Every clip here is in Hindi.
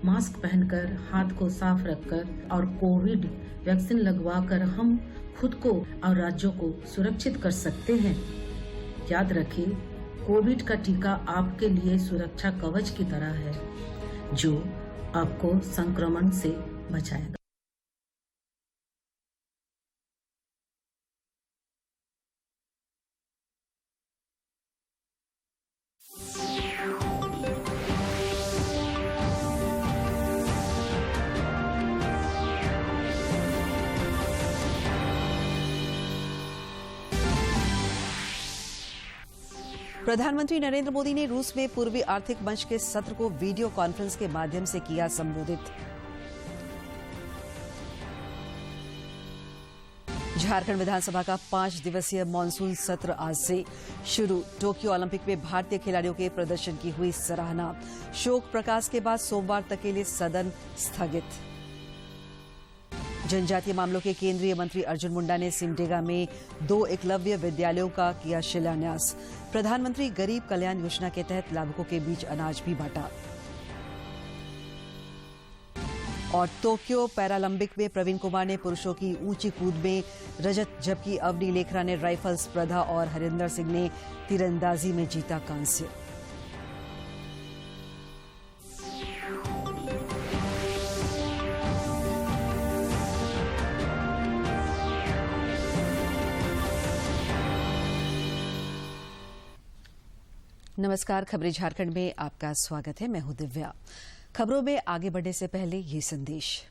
मास्क पहनकर, हाथ को साफ रखकर और कोविड वैक्सीन लगवाकर हम खुद को और राज्यों को सुरक्षित कर सकते हैं। याद रखिए, कोविड का टीका आपके लिए सुरक्षा कवच की तरह है, जो आपको संक्रमण से बचाएगा। प्रधानमंत्री नरेंद्र मोदी ने रूस में पूर्वी आर्थिक मंच के सत्र को वीडियो कॉन्फ्रेंस के माध्यम से किया संबोधित। झारखंड विधानसभा का 5 दिवसीय मानसून सत्र आज से शुरू। टोक्यो ओलंपिक में भारतीय खिलाड़ियों के प्रदर्शन की हुई सराहना। शोक प्रकाश के बाद सोमवार तक के लिए सदन स्थगित। जनजातीय मामलों के केंद्रीय मंत्री अर्जुन मुंडा ने सिमडेगा में 2 एकलव्य विद्यालयों का किया शिलान्यास। प्रधानमंत्री गरीब कल्याण योजना के तहत लाभुकों के बीच अनाज भी बांटा। और टोक्यो पैरालंपिक में प्रवीण कुमार ने पुरुषों की ऊंची कूद में रजत, जबकि अवनी लेखरा ने राइफल स्पर्धा और हरिंदर सिंह ने तीरंदाजी में जीता कांस्य। नमस्कार, खबरें झारखंड में आपका स्वागत है। मैं हूं दिव्या। खबरों में आगे बढ़ने से पहले ये संदेश।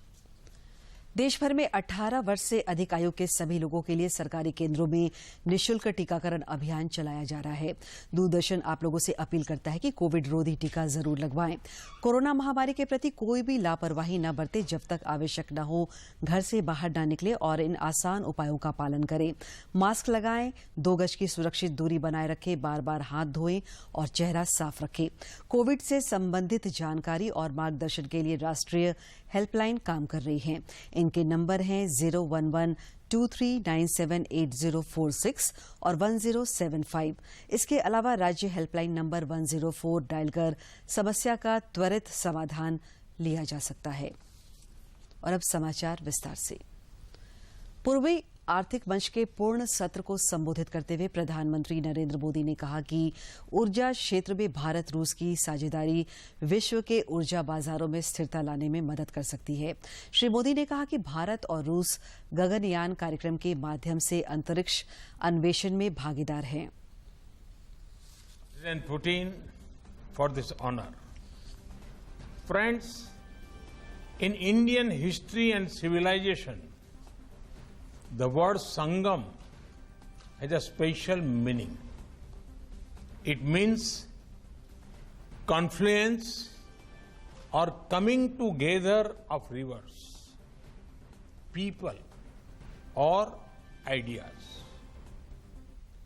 देश भर में 18 वर्ष से अधिक आयु के सभी लोगों के लिए सरकारी केंद्रों में निःशुल्क टीकाकरण अभियान चलाया जा रहा है। दूरदर्शन आप लोगों से अपील करता है कि कोविड रोधी टीका जरूर लगवाएं। कोरोना महामारी के प्रति कोई भी लापरवाही न बरते। जब तक आवश्यक न हो, घर से बाहर न निकले और इन आसान उपायों का पालन करें। मास्क लगाएं, 2 गज की सुरक्षित दूरी बनाए रखें, बार बार हाथ धोएं और चेहरा साफ रखें। कोविड से संबंधित जानकारी और मार्गदर्शन के लिए राष्ट्रीय हेल्पलाइन काम कर रही है। इनके नंबर हैं 011-2397-8046 और 1075। इसके अलावा राज्य हेल्पलाइन नंबर 104 डायल कर समस्या का त्वरित समाधान लिया जा सकता है। और अब समाचार विस्तार से। पूर्वी आर्थिक मंच के पूर्ण सत्र को संबोधित करते हुए प्रधानमंत्री नरेंद्र मोदी ने कहा कि ऊर्जा क्षेत्र में भारत रूस की साझेदारी विश्व के ऊर्जा बाजारों में स्थिरता लाने में मदद कर सकती है। श्री मोदी ने कहा कि भारत और रूस गगनयान कार्यक्रम के माध्यम से अंतरिक्ष अन्वेषण में भागीदार हैं। President Putin for this honour. Friends, in Indian history and civilisation, the word Sangam has a special meaning. It means confluence or coming together of rivers, people or ideas.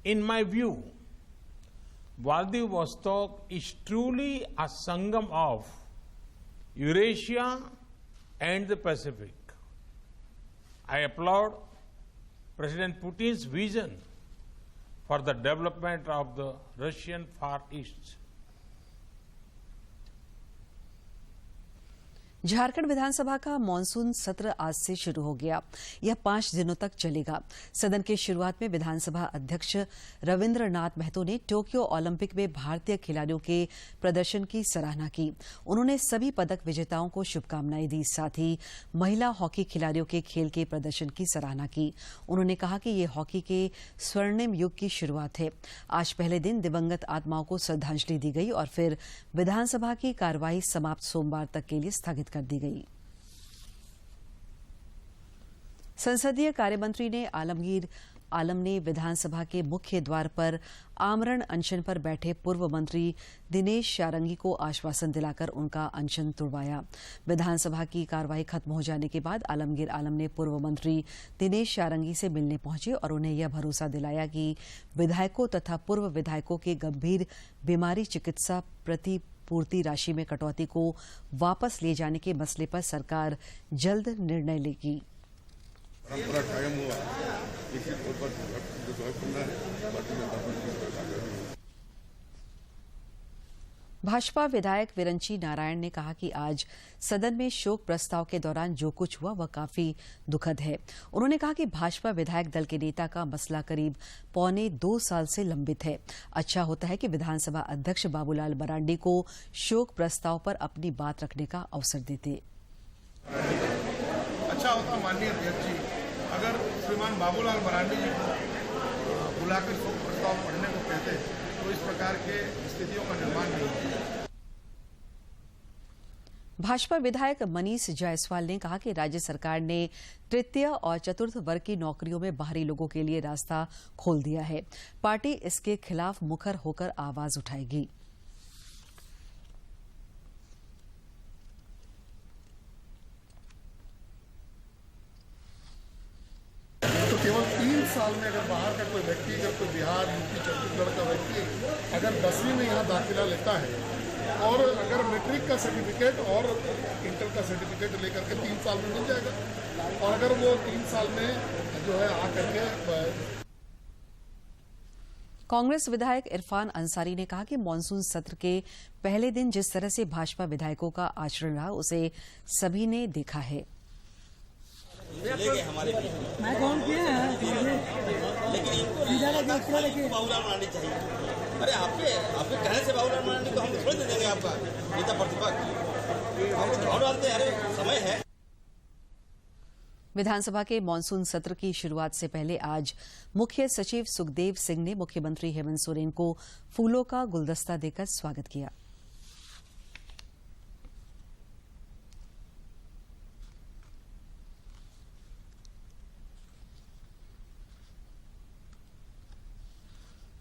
In my view, Vladivostok is truly a Sangam of Eurasia and the Pacific. I applaud President Putin's vision for the development of the Russian Far East. Jharkhand विधानसभा का मानसून सत्र आज से शुरू हो गया। यह 5 दिनों तक चलेगा। सदन की शुरुआत में विधानसभा अध्यक्ष रविंद्रनाथ महतो ने टोक्यो ओलंपिक में भारतीय खिलाड़ियों के प्रदर्शन की सराहना की। उन्होंने सभी पदक विजेताओं को शुभकामनाएं दी। साथ ही महिला हॉकी खिलाड़ियों के खेल के प्रदर्शन की सराहना की। उन्होंने कहा कि ये हॉकी के स्वर्णिम युग की शुरुआत है। आज पहले दिन दिवंगत आत्माओं को श्रद्धांजलि दी गई और फिर विधानसभा की कार्यवाही समाप्त सोमवार तक के लिए स्थगित कर दी गई। संसदीय कार्यमंत्री ने आलमगीर आलम ने विधानसभा के मुख्य द्वार पर आमरण अनशन पर बैठे पूर्व मंत्री दिनेश शारंगी को आश्वासन दिलाकर उनका अनशन तुड़वाया। विधानसभा की कार्यवाही खत्म हो जाने के बाद आलमगीर आलम ने पूर्व मंत्री दिनेश शारंगी से मिलने पहुंचे और उन्हें यह भरोसा दिलाया कि विधायकों तथा पूर्व विधायकों के गंभीर बीमारी चिकित्सा प्रतिपूर्ति राशि में कटौती को वापस ले जाने के मसले पर सरकार जल्द निर्णय लेगी। परंपरा कायम हुआ, लिखित तौर पर जो करना है पार्टी में भाजपा विधायक विरंची नारायण ने कहा कि आज सदन में शोक प्रस्ताव के दौरान जो कुछ हुआ वह काफी दुखद है। उन्होंने कहा कि भाजपा विधायक दल के नेता का मसला करीब 1.25 साल से लंबित है। अच्छा होता है कि विधानसभा अध्यक्ष बाबूलाल मरांडी को शोक प्रस्ताव पर अपनी बात रखने का अवसर देते। अच्छा होता माननीय अध्यक्ष जी अगर श्रीमान बाबूलाल मरांडी जी को बुलाकर शोक प्रस्ताव पढ़ने को कहते तो इस प्रकार के स्थितियों का निर्माण नहीं होता। भाजपा विधायक मनीष जायसवाल ने कहा कि राज्य सरकार ने तृतीय और चतुर्थ वर्ग की नौकरियों में बाहरी लोगों के लिए रास्ता खोल दिया है। पार्टी इसके खिलाफ मुखर होकर आवाज उठाएगी। तो केवल 3 साल में अगर बाहर का कोई व्यक्ति अगर कोई बिहार यूपी छत्तीसगढ़ का व्यक्ति अगर 10वीं में यहाँ दाखिला लेता है और अगर मैट्रिक का सर्टिफिकेट और इंटर का सर्टिफिकेट लेकर के 3 साल में मिल जाएगा और अगर वो 3 साल में जो है आकर के। कांग्रेस विधायक इरफान अंसारी ने कहा कि मानसून सत्र के पहले दिन जिस तरह से भाजपा विधायकों का आचरण रहा उसे सभी ने देखा है। मैं कौन किया है लेकिन बाबूलाल मरांडी चाहिए। अरे आपके कहने से बाबूलाल मरांडी को हम थोड़ी दे देंगे आपका नेता प्रतिपक्ष हम चुनाव डालते हैं। अरे समय है। विधानसभा के मानसून सत्र की शुरुआत से पहले आज मुख्य सचिव सुखदेव सिंह ने मुख्यमंत्री हेमंत सोरेन को फूलों का गुलदस्ता देकर स्वागत किया।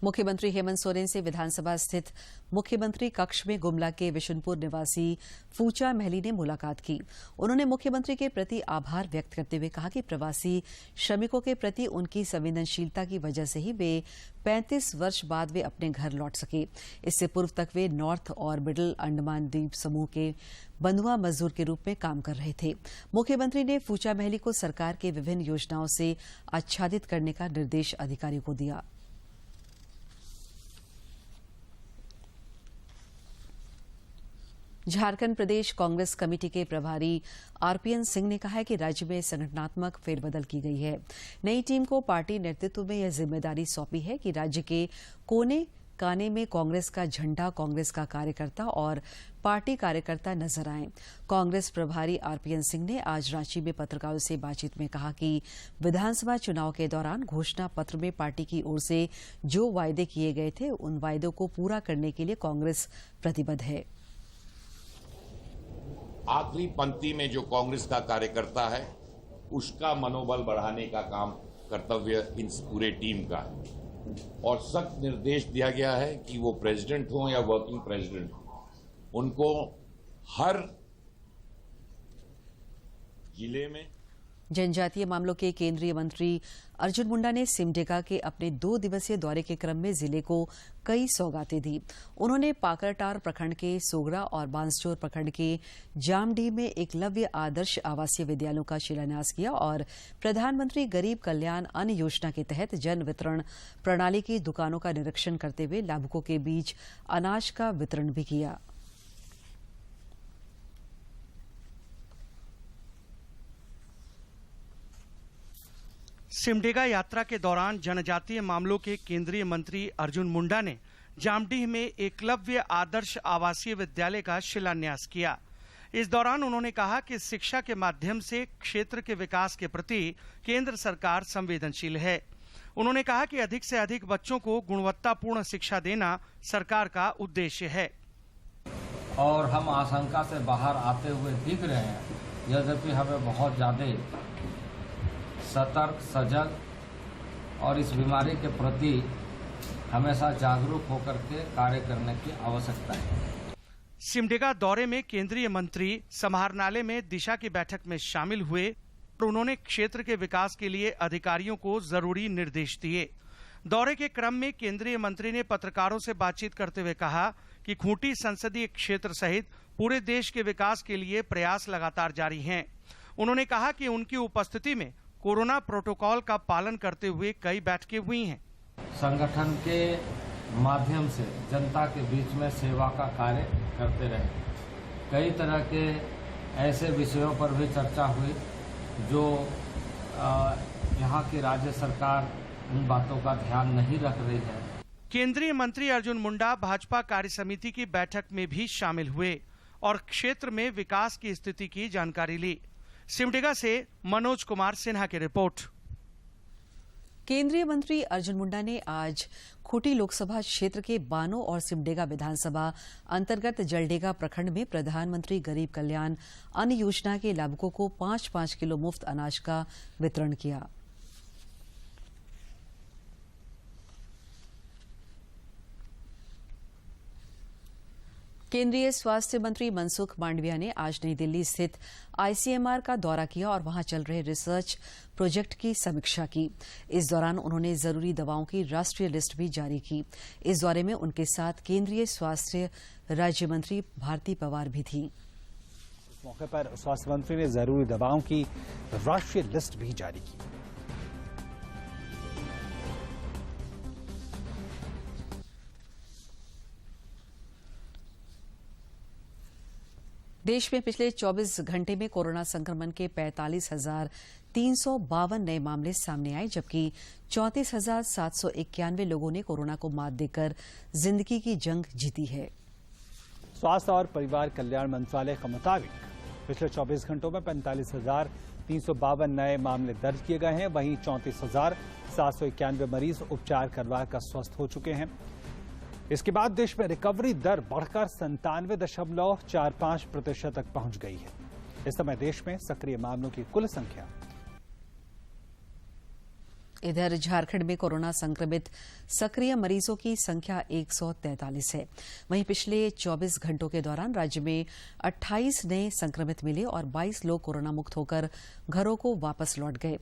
मुख्यमंत्री हेमंत सोरेन से विधानसभा स्थित मुख्यमंत्री कक्ष में गुमला के विशुनपुर निवासी फूचा महली ने मुलाकात की। उन्होंने मुख्यमंत्री के प्रति आभार व्यक्त करते हुए कहा कि प्रवासी श्रमिकों के प्रति उनकी संवेदनशीलता की वजह से ही वे 35 वर्ष बाद वे अपने घर लौट सके। इससे पूर्व तक वे नॉर्थ और मिडिल अंडमान द्वीप समूह के बंधुआ मजदूर के रूप में काम कर रहे थे। मुख्यमंत्री ने फूचा महली को सरकार के विभिन्न योजनाओं से आच्छादित करने का निर्देश अधिकारियों को दिया। झारखंड प्रदेश कांग्रेस कमेटी के प्रभारी आरपीएन सिंह ने कहा है कि राज्य में संगठनात्मक फेरबदल की गई है। नई टीम को पार्टी नेतृत्व में यह जिम्मेदारी सौंपी है कि राज्य के कोने काने में कांग्रेस का झंडा, कांग्रेस का कार्यकर्ता और पार्टी कार्यकर्ता नजर आए। कांग्रेस प्रभारी आरपीएन सिंह ने आज रांची में पत्रकारों से बातचीत में कहा कि विधानसभा चुनाव के दौरान घोषणा पत्र में पार्टी की ओर से जो वायदे किए गए थे उन वायदों को पूरा करने के लिए कांग्रेस प्रतिबद्ध है। आखिरी पंक्ति में जो कांग्रेस का कार्यकर्ता है उसका मनोबल बढ़ाने का काम कर्तव्य इन पूरे टीम का है और सख्त निर्देश दिया गया है कि वो प्रेसिडेंट हो या वर्किंग प्रेसिडेंट हो, उनको हर जिले में। जनजातीय मामलों के केंद्रीय मंत्री अर्जुन मुंडा ने सिमडेगा के अपने 2 दिवसीय दौरे के क्रम में जिले को कई सौगातें दी। उन्होंने पाकरटार प्रखंड के सोगरा और बांसजोर प्रखंड के जामडीह में एकलव्य आदर्श आवासीय विद्यालयों का शिलान्यास किया और प्रधानमंत्री गरीब कल्याण अन्न योजना के तहत जन वितरण प्रणाली की दुकानों का निरीक्षण करते हुए लाभुकों के बीच अनाज का वितरण भी किया। सिमडेगा यात्रा के दौरान जनजातीय मामलों के केंद्रीय मंत्री अर्जुन मुंडा ने जामडीह में एकलव्य आदर्श आवासीय विद्यालय का शिलान्यास किया। इस दौरान उन्होंने कहा कि शिक्षा के माध्यम से क्षेत्र के विकास के प्रति केंद्र सरकार संवेदनशील है। उन्होंने कहा कि अधिक से अधिक बच्चों को गुणवत्तापूर्ण शिक्षा देना सरकार का उद्देश्य है और हम आशंका से बाहर आते हुए दिख रहे हैं। यद्यपि हमें बहुत ज़्यादा सतर्क, सजग और इस बीमारी के प्रति हमेशा जागरूक होकर के कार्य करने की आवश्यकता है। सिमडेगा दौरे में केंद्रीय मंत्री समाहरणालय में दिशा की बैठक में शामिल हुए और उन्होंने क्षेत्र के विकास के लिए अधिकारियों को जरूरी निर्देश दिए। दौरे के क्रम में केंद्रीय मंत्री ने पत्रकारों से बातचीत करते हुए कहा कि खूंटी संसदीय क्षेत्र सहित पूरे देश के विकास के लिए प्रयास लगातार जारी हैं। उन्होंने कहा कि उनकी उपस्थिति में कोरोना प्रोटोकॉल का पालन करते हुए कई बैठकें हुई हैं। संगठन के माध्यम से जनता के बीच में सेवा का कार्य करते रहे। कई तरह के ऐसे विषयों पर भी चर्चा हुई जो यहाँ की राज्य सरकार उन बातों का ध्यान नहीं रख रही है। केंद्रीय मंत्री अर्जुन मुंडा भाजपा कार्य समिति की बैठक में भी शामिल हुए और क्षेत्र में विकास की स्थिति की जानकारी ली। सिमडेगा से मनोज कुमार सिन्हा की रिपोर्ट। केंद्रीय मंत्री अर्जुन मुंडा ने आज खूंटी लोकसभा क्षेत्र के बानो और सिमडेगा विधानसभा अंतर्गत जलडेगा प्रखंड में प्रधानमंत्री गरीब कल्याण अन्न योजना के लाभुकों को 5-5 किलो मुफ्त अनाज का वितरण किया। केंद्रीय स्वास्थ्य मंत्री मनसुख मांडविया ने आज नई दिल्ली स्थित आईसीएमआर का दौरा किया और वहां चल रहे रिसर्च प्रोजेक्ट की समीक्षा की। इस दौरान उन्होंने जरूरी दवाओं की राष्ट्रीय लिस्ट भी जारी की। इस दौरे में उनके साथ केंद्रीय स्वास्थ्य राज्य मंत्री भारती पवार भी थी। इस मौके पर स्वास्थ्य मंत्री ने जरूरी दवाओं की राष्ट्रीय लिस्ट भी जारी की। देश में पिछले 24 घंटे में कोरोना संक्रमण के 45,352 नए मामले सामने आए, जबकि 34,791 लोगों ने कोरोना को मात देकर जिंदगी की जंग जीती है। स्वास्थ्य और परिवार कल्याण मंत्रालय के मुताबिक पिछले 24 घंटों में 45,352 नए मामले दर्ज किए गए हैं। वहीं 34,791 मरीज उपचार करवाकर स्वस्थ हो चुके हैं। इसके बाद देश में रिकवरी दर बढ़कर 97.45% तक पहुंच गई है। इस समय देश में सक्रिय मामलों की कुल संख्या। इधर झारखंड में कोरोना संक्रमित सक्रिय मरीजों की संख्या 143 है। वहीं पिछले 24 घंटों के दौरान राज्य में 28 नए संक्रमित मिले और 22 लोग कोरोना मुक्त होकर घरों को वापस लौट गए।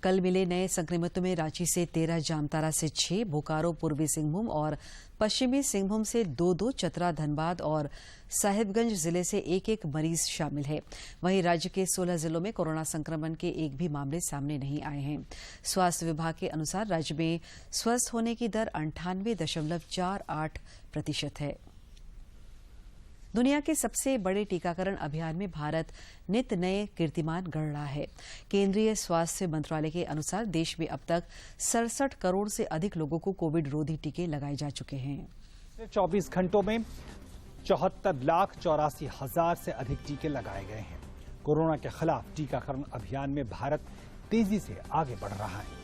कल मिले नए संक्रमितों में रांची से 13, जामताड़ा से 6, बोकारो, पूर्वी सिंहभूम और पश्चिमी सिंहभूम से 2-2, चतरा, धनबाद और साहिबगंज जिले से 1-1 मरीज शामिल है। वहीं राज्य के 16 जिलों में कोरोना संक्रमण के एक भी मामले सामने नहीं आए हैं। स्वास्थ्य विभाग के अनुसार राज्य में स्वस्थ होने की दर 98.48% है। दुनिया के सबसे बड़े टीकाकरण अभियान में भारत नित नए कीर्तिमान गढ़ रहा है। केंद्रीय स्वास्थ्य मंत्रालय के अनुसार देश में अब तक 67 करोड़ से अधिक लोगों को कोविड रोधी टीके लगाए जा चुके हैं। 24 घंटों में 74,84,000 से अधिक टीके लगाए गए हैं। कोरोना के खिलाफ टीकाकरण अभियान में भारत तेजी से आगे बढ़ रहा है।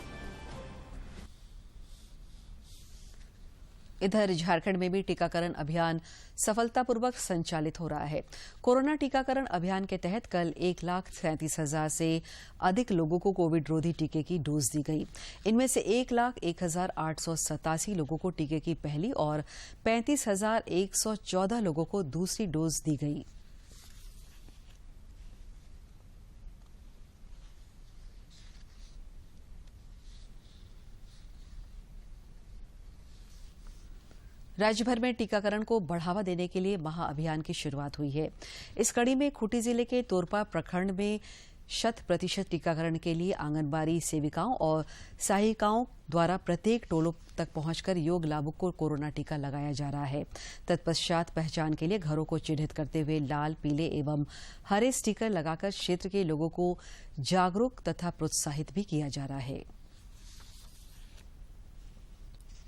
इधर झारखंड में भी टीकाकरण अभियान सफलतापूर्वक संचालित हो रहा है। कोरोना टीकाकरण अभियान के तहत कल 1,37,000 से अधिक लोगों को कोविड रोधी टीके की डोज दी गई। इनमें से 1,01,887 लोगों को टीके की पहली और 35,114 लोगों को दूसरी डोज दी गई। राज्य भर में टीकाकरण को बढ़ावा देने के लिए महाअभियान की शुरुआत हुई है। इस कड़ी में खूंटी जिले के तोरपा प्रखंड में 100% टीकाकरण के लिए आंगनबाड़ी सेविकाओं और सहायिकाओं द्वारा प्रत्येक टोलों तक पहुंचकर योग्य लाभुक को कोरोना टीका लगाया जा रहा है। तत्पश्चात पहचान के लिए घरों को चिन्हित करते हुए लाल, पीले एवं हरे स्टिकर लगाकर क्षेत्र के लोगों को जागरूक तथा प्रोत्साहित भी किया जा रहा है।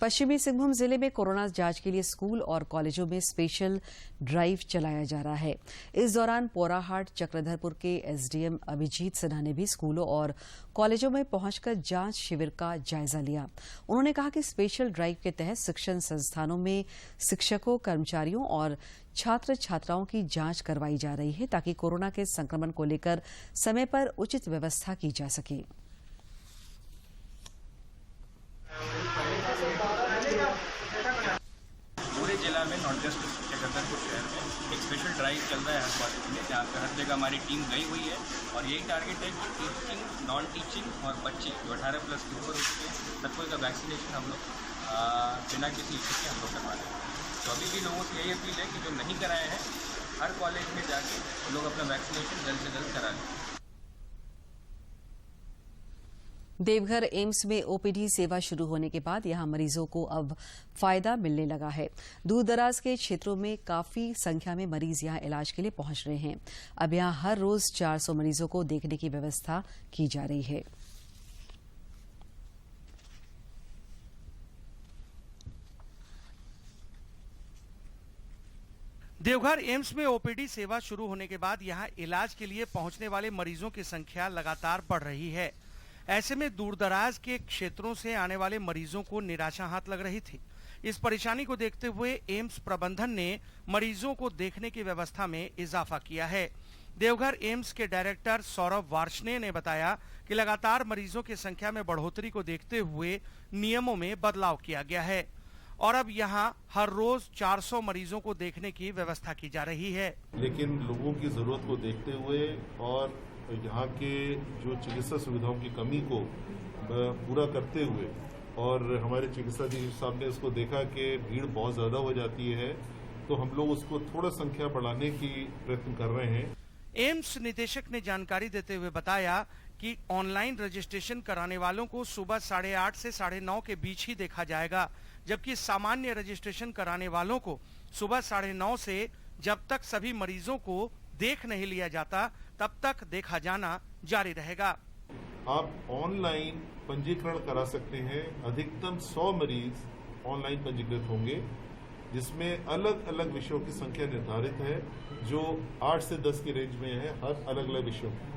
पश्चिमी सिंहभूम जिले में कोरोना जांच के लिए स्कूल और कॉलेजों में स्पेशल ड्राइव चलाया जा रहा है। इस दौरान पोराहाट चक्रधरपुर के एसडीएम अभिजीत सिन्हा ने भी स्कूलों और कॉलेजों में पहुंचकर जांच शिविर का जायजा लिया। उन्होंने कहा कि स्पेशल ड्राइव के तहत शिक्षण संस्थानों में शिक्षकों, कर्मचारियों और छात्र छात्राओं की जांच करवाई जा रही है ताकि कोरोना के संक्रमण को लेकर समय पर उचित व्यवस्था की जा सके। पूरे जिला में नॉर्थ वेस्ट चक्रधरपुर शहर में एक स्पेशल ड्राइव चल रहा है हर कॉलेज में, जहाँ पे हर जगह हमारी टीम गई हुई है और यही टारगेट है कि टीचिंग, नॉन टीचिंग और बच्चे जो 18+ के ऊपर हो चुके हैं सबको का वैक्सीनेशन हम लोग बिना किसी इश्यू के हम लोग करवा रहे हैं। तो अभी भी लोगों से यही अपील है कि जो नहीं कराए हैं हर कॉलेज में जाके लोग अपना वैक्सीनेशन जल्द से जल्द करा लें। देवघर एम्स में ओपीडी सेवा शुरू होने के बाद यहां मरीजों को अब फायदा मिलने लगा है। दूर दराज के क्षेत्रों में काफी संख्या में मरीज यहां इलाज के लिए पहुंच रहे हैं। अब यहां हर रोज 400 मरीजों को देखने की व्यवस्था की जा रही है। देवघर एम्स में ओपीडी सेवा शुरू होने के बाद यहां इलाज के लिए पहुंचने वाले मरीजों की संख्या लगातार बढ़ रही है। ऐसे में दूरदराज के क्षेत्रों से आने वाले मरीजों को निराशा हाथ लग रही थी। इस परेशानी को देखते हुए एम्स प्रबंधन ने मरीजों को देखने की व्यवस्था में इजाफा किया है। देवघर एम्स के डायरेक्टर सौरभ वार्ष्णेय ने बताया कि लगातार मरीजों की संख्या में बढ़ोतरी को देखते हुए नियमों में बदलाव किया गया है और अब यहां हर रोज 400 मरीजों को देखने की व्यवस्था की जा रही है। लेकिन लोगों की जरूरत को देखते हुए और यहाँ के जो चिकित्सा सुविधाओं की कमी को पूरा करते हुए और हमारे चिकित्साधीश साहब ने इसको देखा कि भीड़ बहुत ज्यादा हो जाती है, तो हम लोग उसको थोड़ा संख्या बढ़ाने की प्रयत्न कर रहे हैं। एम्स निदेशक ने जानकारी देते हुए बताया कि ऑनलाइन रजिस्ट्रेशन कराने वालों को सुबह 8:30 से 9:30 के बीच ही देखा जाएगा, जबकि सामान्य रजिस्ट्रेशन कराने वालों को सुबह 9:30 से जब तक सभी मरीजों को देख नहीं लिया जाता तब तक देखा जाना जारी रहेगा। आप ऑनलाइन पंजीकरण करा सकते हैं। अधिकतम 100 मरीज ऑनलाइन पंजीकृत होंगे, जिसमें अलग अलग विषयों की संख्या निर्धारित है, जो 8 से 10 की रेंज में है, हर अलग अलग विषयों की।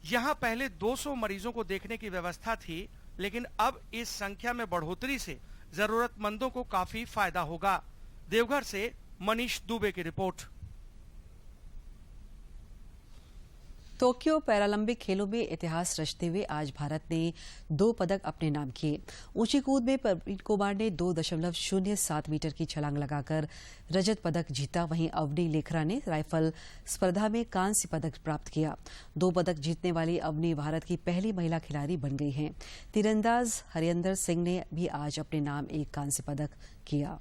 यहाँ पहले 200 मरीजों को देखने की व्यवस्था थी, लेकिन अब इस संख्या में बढ़ोतरी से जरूरतमंदों को काफी फायदा होगा। देवघर से मनीष दुबे की रिपोर्ट। टोक्यो पैरालंपिक खेलों में इतिहास रचते हुए आज भारत ने 2 पदक अपने नाम किए। ऊंची कूद में प्रवीण कुमार ने 2.07 मीटर की छलांग लगाकर रजत पदक जीता। वहीं अवनी लेखरा ने राइफल स्पर्धा में कांस्य पदक प्राप्त किया। 2 पदक जीतने वाली अवनी भारत की पहली महिला खिलाड़ी बन गई हैं। तीरंदाज हरिंदर सिंह ने भी आज अपने नाम एक कांस्य पदक किया।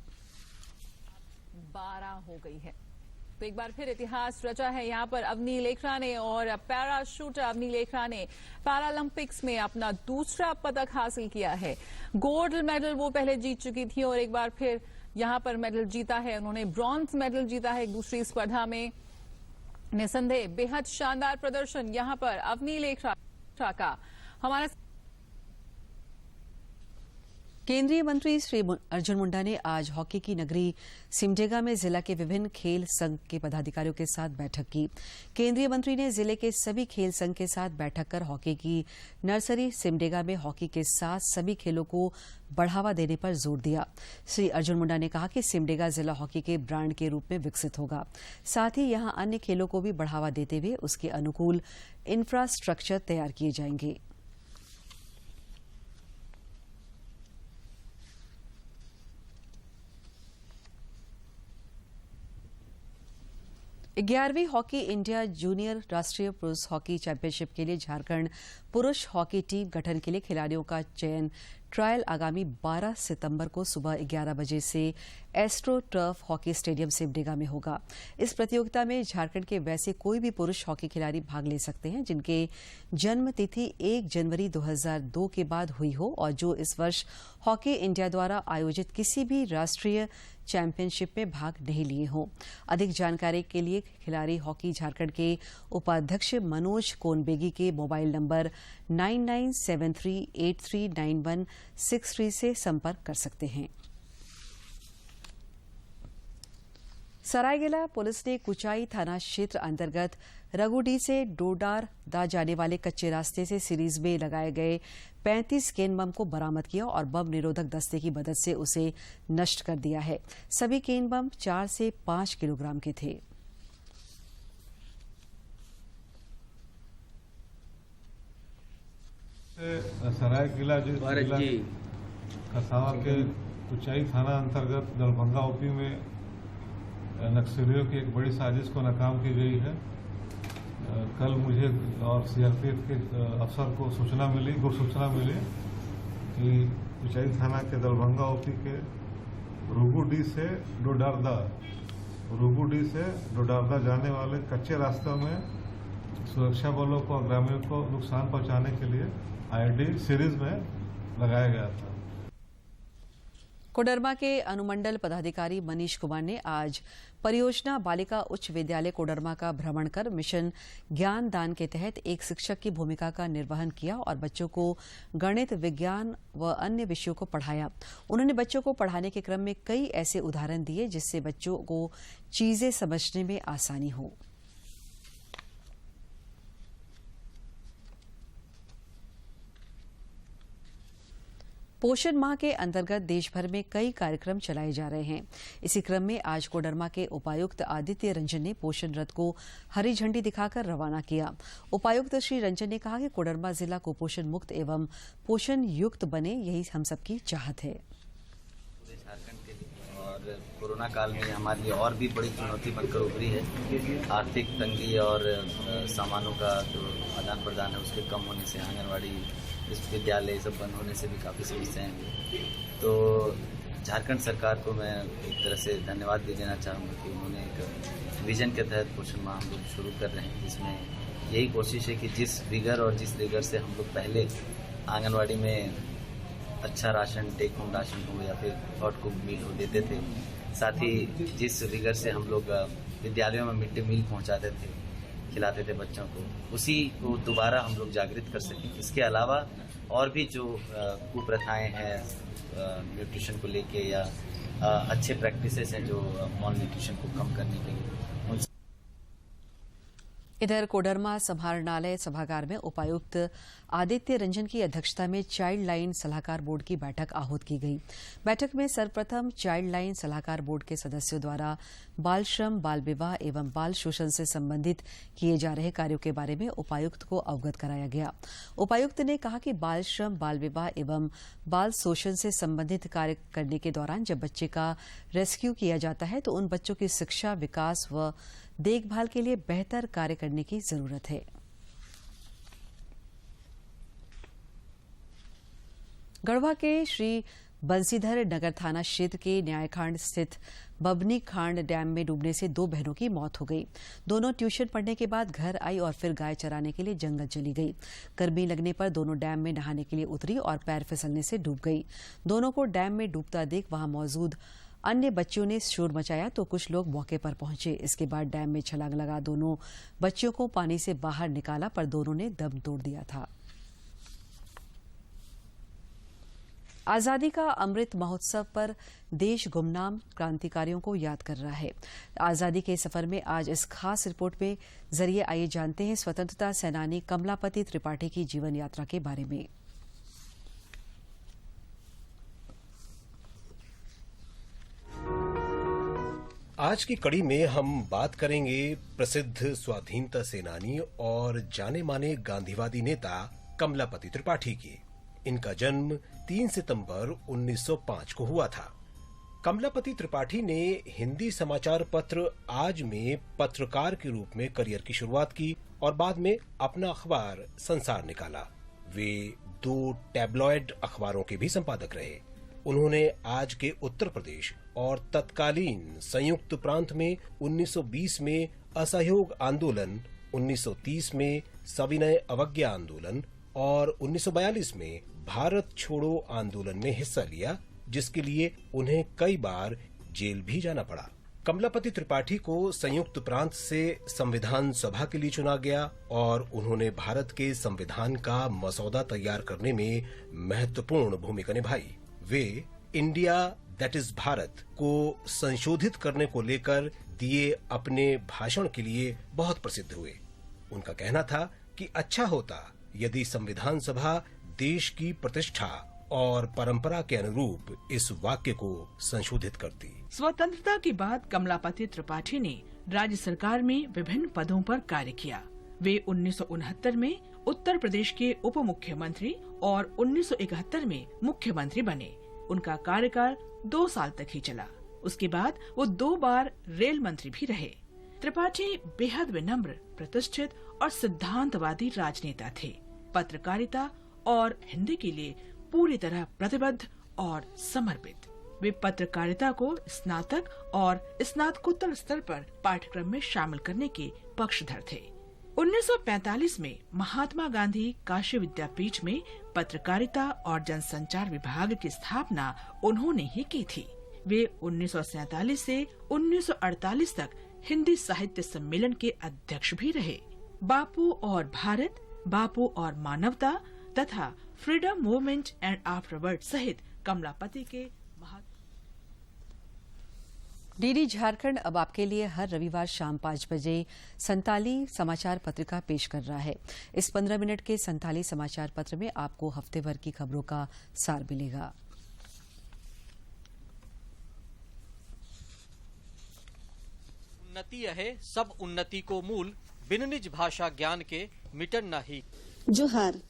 12 हो गई है तो एक बार फिर इतिहास रचा है यहाँ पर अवनी लेखरा ने, और पैरा शूटर अवनी लेखरा ने पैरालंपिक्स में अपना दूसरा पदक हासिल किया है। गोल्ड मेडल वो पहले जीत चुकी थी और एक बार फिर यहाँ पर मेडल जीता है। उन्होंने ब्रॉन्ज मेडल जीता है एक दूसरी स्पर्धा में। निसंदेह बेहद शानदार प्रदर्शन यहाँ पर अवनी लेखरा का। हमारा केंद्रीय मंत्री श्री अर्जुन मुंडा ने आज हॉकी की नगरी सिमडेगा में जिला के विभिन्न खेल संघ के पदाधिकारियों के साथ बैठक की। केंद्रीय मंत्री ने जिले के सभी खेल संघ के साथ बैठक कर हॉकी की नर्सरी सिमडेगा में हॉकी के साथ सभी खेलों को बढ़ावा देने पर जोर दिया। श्री अर्जुन मुंडा ने कहा कि सिमडेगा जिला हॉकी के ब्रांड के रूप में विकसित होगा। साथ ही यहां अन्य खेलों को भी बढ़ावा देते हुए उसके अनुकूल इंफ्रास्ट्रक्चर तैयार किए जाएंगे। ग्यारहवीं हॉकी इंडिया जूनियर राष्ट्रीय पुरुष हॉकी चैंपियनशिप के लिए झारखंड पुरुष हॉकी टीम गठन के लिए खिलाड़ियों का चयन ट्रायल आगामी 12 सितंबर को सुबह 11 बजे से astro turf hockey stadium Simdega में होगा। इस प्रतियोगिता में झारखंड के वैसे कोई भी पुरुष हॉकी खिलाड़ी भाग ले सकते हैं जिनके जन्म तिथि 1 जनवरी 2002 के बाद हुई हो और जो इस वर्ष हॉकी इंडिया द्वारा आयोजित किसी भी राष्ट्रीय चैंपियनशिप में भाग नहीं लिए हों। अधिक जानकारी के लिए खिलाड़ी हॉकी झारखंड के उपाध्यक्ष मनोज कोनबेगी के मोबाइल नंबर 9973839163 से संपर्क कर सकते हैं। सरायकेला पुलिस ने कुचाई थाना क्षेत्र अंतर्गत रघुडी से डोडारदा जाने वाले कच्चे रास्ते से सीरीज में लगाए गए 35 केन बम को बरामद किया और बम निरोधक दस्ते की मदद से उसे नष्ट कर दिया है। सभी केन बम 4 से 5 किलोग्राम के थे। सरायकेला जिला खसावा के कुचाई थाना अंतर्गत दलभंगा ओपी में नक्सलियों की एक बड़ी साजिश को नाकाम की गई है। कल मुझे और सीआरपीएफ के अफसर को गुप्त सूचना मिली कि कुचाई थाना के दलभंगा ओपी के रुगुडी से डोडारदा जाने वाले कच्चे रास्ते में सुरक्षा बलों को और ग्रामीणों को नुकसान पहुंचाने के लिए IED सीरीज में लगाया गया था। कोडरमा के अनुमंडल पदाधिकारी मनीष कुमार ने आज परियोजना बालिका उच्च विद्यालय कोडरमा का भ्रमण कर मिशन ज्ञान दान के तहत एक शिक्षक की भूमिका का निर्वहन किया और बच्चों को गणित, विज्ञान व अन्य विषयों को पढ़ाया। उन्होंने बच्चों को पढ़ाने के क्रम में कई ऐसे उदाहरण दिए जिससे बच्चों को चीजें समझने में आसानी हो। पोषण माह के अंतर्गत देश भर में कई कार्यक्रम चलाए जा रहे हैं। इसी क्रम में आज कोडरमा के उपायुक्त आदित्य रंजन ने पोषण रथ को हरी झंडी दिखाकर रवाना किया। उपायुक्त श्री रंजन ने कहा कि कोडरमा जिला कुपोषण मुक्त एवं पोषण युक्त बने, यही हम सबकी चाहत है। झारखंड के लिए और कोरोना काल में हमारे लिए और भी बड़ी चुनौती बनकर उभरी है। आर्थिक तंगी और सामानों का जो आदान प्रदान है उसके कम होने से, आंगनवाड़ी, विद्यालय सब बंद होने से भी काफ़ी समस्याएं हुई। तो झारखंड सरकार को मैं एक तरह से धन्यवाद भी देना चाहूँगा कि उन्होंने एक विजन के तहत पोषण माह हम लोग शुरू कर रहे हैं, जिसमें यही कोशिश है कि जिस विगर और जिस रिगर से हम लोग पहले आंगनवाड़ी में अच्छा राशन, टेक होम राशन हो या फिर हॉट कुक मील हो देते थे, साथ ही जिस विगर से हम लोग विद्यालयों में मिड डे मील पहुँचाते थे, खिलाते थे बच्चों को, उसी को दोबारा हम लोग जागृत कर सकें। इसके अलावा और भी जो कुप्रथाएं हैं न्यूट्रिशन को लेके या अच्छे प्रैक्टिसेस हैं जो मॉल न्यूट्रिशन को कम करने के लिए। इधर कोडरमा समाहरणालय सभागार में उपायुक्त आदित्य रंजन की अध्यक्षता में चाइल्ड लाइन सलाहकार बोर्ड की बैठक आहूत की गई। बैठक में सर्वप्रथम चाइल्ड लाइन सलाहकार बोर्ड के सदस्यों द्वारा बाल श्रम, बाल विवाह एवं बाल शोषण से संबंधित किए जा रहे कार्यों के बारे में उपायुक्त को अवगत कराया गया। उपायुक्त ने कहा कि बाल श्रम, बाल विवाह एवं बाल शोषण से संबंधित कार्य करने के दौरान जब बच्चे का रेस्क्यू किया जाता है तो उन बच्चों की शिक्षा, विकास व देखभाल के लिए बेहतर कार्य करने की जरूरत है। गढ़वा के श्री बंसीधर नगर थाना क्षेत्र के न्यायखांड स्थित बबनी खांड डैम में डूबने से 2 बहनों की मौत हो गई। दोनों ट्यूशन पढ़ने के बाद घर आई और फिर गाय चराने के लिए जंगल चली गई। गर्मी लगने पर दोनों डैम में नहाने के लिए उतरी और पैर फिसलने से डूब गई। दोनों को डैम में डूबता देख वहां मौजूद अन्य बच्चियों ने शोर मचाया तो कुछ लोग मौके पर पहुंचे। इसके बाद डैम में छलांग लगा दोनों बच्चियों को पानी से बाहर निकाला पर दोनों ने दम तोड़ दिया था। आजादी का अमृत महोत्सव पर देश गुमनाम क्रांतिकारियों को याद कर रहा है। आजादी के सफर में आज इस खास रिपोर्ट में जरिए आइए जानते हैं स्वतंत्रता सेनानी कमलापति त्रिपाठी की जीवन यात्रा के बारे में। आज की कड़ी में हम बात करेंगे प्रसिद्ध स्वाधीनता सेनानी और जाने माने गांधीवादी नेता कमलापति त्रिपाठी की। इनका जन्म 3 सितंबर 1905 को हुआ था। कमलापति त्रिपाठी ने हिंदी समाचार पत्र आज में पत्रकार के रूप में करियर की शुरुआत की और बाद में अपना अखबार संसार निकाला। वे 2 टैबलॉइड अखबारों के भी संपादक रहे। उन्होंने आज के उत्तर प्रदेश और तत्कालीन संयुक्त प्रांत में 1920 में असहयोग आंदोलन, 1930 में सविनय अवज्ञा आंदोलन और 1942 में भारत छोड़ो आंदोलन में हिस्सा लिया, जिसके लिए उन्हें कई बार जेल भी जाना पड़ा। कमलापति त्रिपाठी को संयुक्त प्रांत से संविधान सभा के लिए चुना गया और उन्होंने भारत के संविधान का मसौदा तैयार करने में महत्वपूर्ण भूमिका निभाई। वे इंडिया दैट इज भारत को संशोधित करने को लेकर दिए अपने भाषण के लिए बहुत प्रसिद्ध हुए। उनका कहना था कि अच्छा होता यदि संविधान सभा देश की प्रतिष्ठा और परंपरा के अनुरूप इस वाक्य को संशोधित करती। स्वतंत्रता के बाद कमलापति त्रिपाठी ने राज्य सरकार में विभिन्न पदों पर कार्य किया। वे 1969 में उत्तर प्रदेश के उप मुख्यमंत्री और 1971 में मुख्यमंत्री बने। उनका कार्यकाल 2 साल तक ही चला। उसके बाद वो 2 बार रेल मंत्री भी रहे। त्रिपाठी बेहद विनम्र, प्रतिष्ठित और सिद्धांतवादी राजनेता थे। पत्रकारिता और हिंदी के लिए पूरी तरह प्रतिबद्ध और समर्पित। वे पत्रकारिता को स्नातक और स्नातकोत्तर स्तर पर पाठ्यक्रम में शामिल करने के पक्षधर थे। 1945 में महात्मा गांधी काशी विद्यापीठ में पत्रकारिता और जनसंचार विभाग की स्थापना उन्होंने ही की थी। वे 1947 से 1948 तक हिंदी साहित्य सम्मेलन के अध्यक्ष भी रहे। बापू और भारत, बापू और मानवता तथा फ्रीडम मूवमेंट एंड आफ्टरवर्ड सहित कमलापति के डीडी झारखंड अब आपके लिए हर रविवार शाम 5 बजे संताली समाचार पत्रिका पेश कर रहा है। इस 15 मिनट के संताली समाचार पत्र में आपको हफ्ते भर की खबरों का सार मिलेगा। उन्नति है सब उन्नति को मूल, बिन निज भाषा ज्ञान के मिटन नहीं। जोहार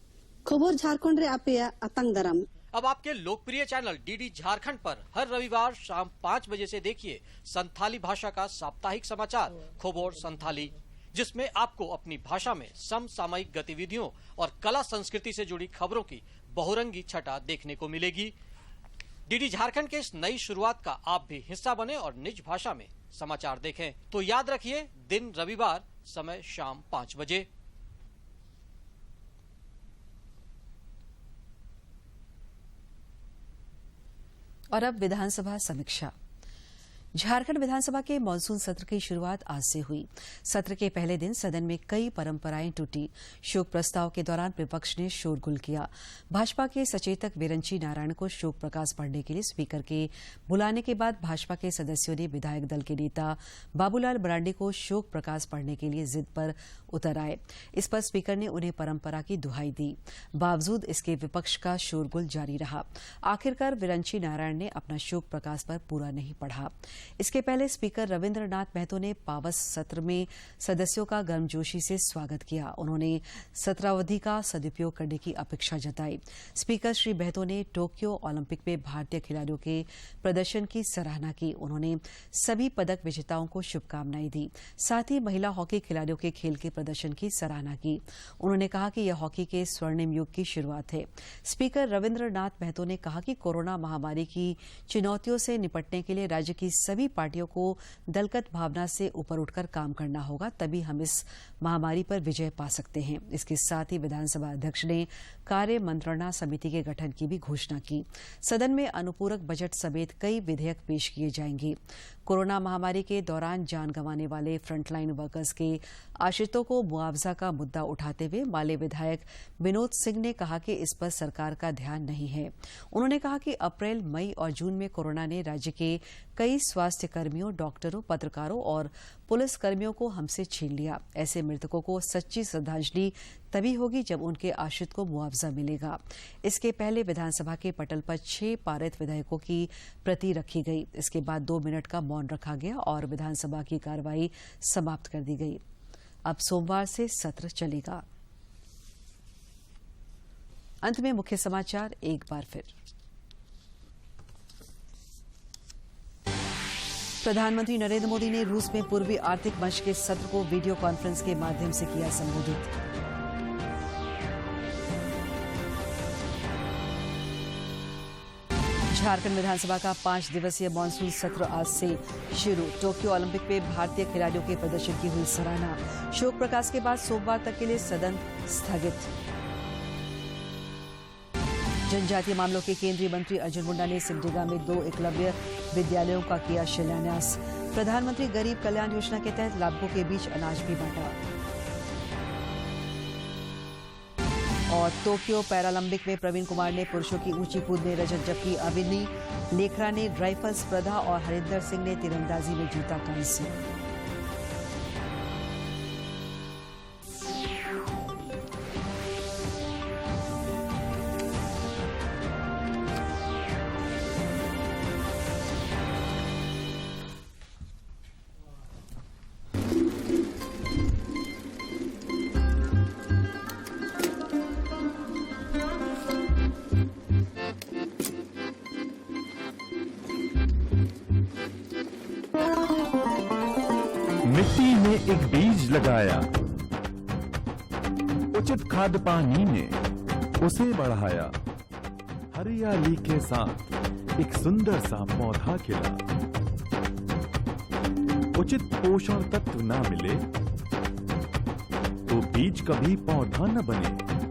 खबर झारखंड रे आपेया अतंग दरम। अब आपके लोकप्रिय चैनल डीडी झारखंड पर हर रविवार शाम 5 बजे से देखिए संथाली भाषा का साप्ताहिक समाचार खबर संथाली, जिसमें आपको अपनी भाषा में समसामयिक गतिविधियों और कला संस्कृति से जुड़ी खबरों की बहुरंगी छटा देखने को मिलेगी। डीडी झारखंड के इस नई शुरुआत का आप भी हिस्सा बने और निज भाषा में समाचार देखें। तो याद रखिए, दिन रविवार, समय शाम 5 बजे। और अब विधानसभा समीक्षा। झारखंड विधानसभा के मानसून सत्र की शुरुआत आज से हुई। सत्र के पहले दिन सदन में कई परंपराएं टूटी। शोक प्रस्ताव के दौरान विपक्ष ने शोरगुल किया। भाजपा के सचेतक विरंची नारायण को शोक प्रकाश पढ़ने के लिए स्पीकर के बुलाने के बाद भाजपा के सदस्यों ने विधायक दल के नेता बाबूलाल मरांडी को शोक प्रकाश पढ़ने के लिए जिद पर उतर आए। इस पर स्पीकर ने उन्हें परंपरा की दुहाई दी। बावजूद इसके विपक्ष का शोरगुल जारी रहा। आखिरकार विरंची नारायण ने अपना शोक प्रकाश पर पूरा नहीं पढ़ा। इसके पहले स्पीकर रविन्द्रनाथ महतो ने पावस सत्र में सदस्यों का गर्मजोशी से स्वागत किया। उन्होंने सत्रावधि का सदुपयोग करने की अपेक्षा जताई। स्पीकर श्री महतो ने टोक्यो ओलंपिक में भारतीय खिलाड़ियों के प्रदर्शन की सराहना की। उन्होंने सभी पदक विजेताओं को शुभकामनाएं दी। साथ ही महिला हॉकी खिलाड़ियों के खेल के प्रदर्शन की सराहना की। उन्होंने कहा कि यह हॉकी के स्वर्णिम युग की शुरुआत है। स्पीकर रविन्द्रनाथ महतो ने कहा कि कोरोना महामारी की चुनौतियों से निपटने के लिए राज्य की सभी पार्टियों को दलगत भावना से ऊपर उठकर काम करना होगा, तभी हम इस महामारी पर विजय पा सकते हैं। इसके साथ ही विधानसभा अध्यक्ष ने कार्य मंत्रणा समिति के गठन की भी घोषणा की। सदन में अनुपूरक बजट समेत कई विधेयक पेश किए जाएंगे। कोरोना महामारी के दौरान जान गंवाने वाले फ्रंटलाइन वर्कर्स के आश्रितों को मुआवजा का मुद्दा उठाते हुए माले विधायक विनोद सिंह ने कहा कि इस पर सरकार का ध्यान नहीं है। उन्होंने कहा कि अप्रैल, मई और जून में कोरोना ने राज्य के कई स्वास्थ्य कर्मियों, डॉक्टरों, पत्रकारों और पुलिस कर्मियों को हमसे छीन लिया। ऐसे मृतकों को सच्ची श्रद्धांजलि तभी होगी जब उनके आश्रित को मुआवजा मिलेगा। इसके पहले विधानसभा के पटल पर 6 पारित विधेयकों की प्रति रखी गई। इसके बाद 2 मिनट का मौन रखा गया और विधानसभा की कार्रवाई समाप्त कर दी गई। अब सोमवार से सत्र चलेगा। अंत में मुख्य समाचार एक बार फिर। प्रधानमंत्री नरेंद्र मोदी ने रूस में पूर्वी आर्थिक मंच के सत्र को वीडियो कॉन्फ्रेंस के माध्यम से किया संबोधित। झारखंड विधानसभा का 5 दिवसीय मानसून सत्र आज से शुरू। टोक्यो ओलंपिक में भारतीय खिलाड़ियों के प्रदर्शन की हुई सराहना। शोक प्रकाश के बाद सोमवार तक के लिए सदन स्थगित। जनजातीय मामलों के केंद्रीय मंत्री अर्जुन मुंडा ने सिमडेगा में 2 एकलव्य विद्यालयों का किया शिलान्यास। प्रधानमंत्री गरीब कल्याण योजना के तहत लाभुकों के बीच अनाज भी बांटा। और टोक्यो पैरालंपिक में प्रवीण कुमार ने पुरुषों की ऊंची कूद में रजत, जबकि अविनी लेखरा ने राइफल स्पर्धा और हरिंदर सिंह ने तीरंदाजी में जीता कांस्य। मिट्टी में एक बीज लगाया, उचित खाद पानी ने उसे बढ़ाया। हरियाली के साथ एक सुंदर सा पौधा खिला। उचित पोषण तत्व ना मिले तो बीज कभी पौधा न बने।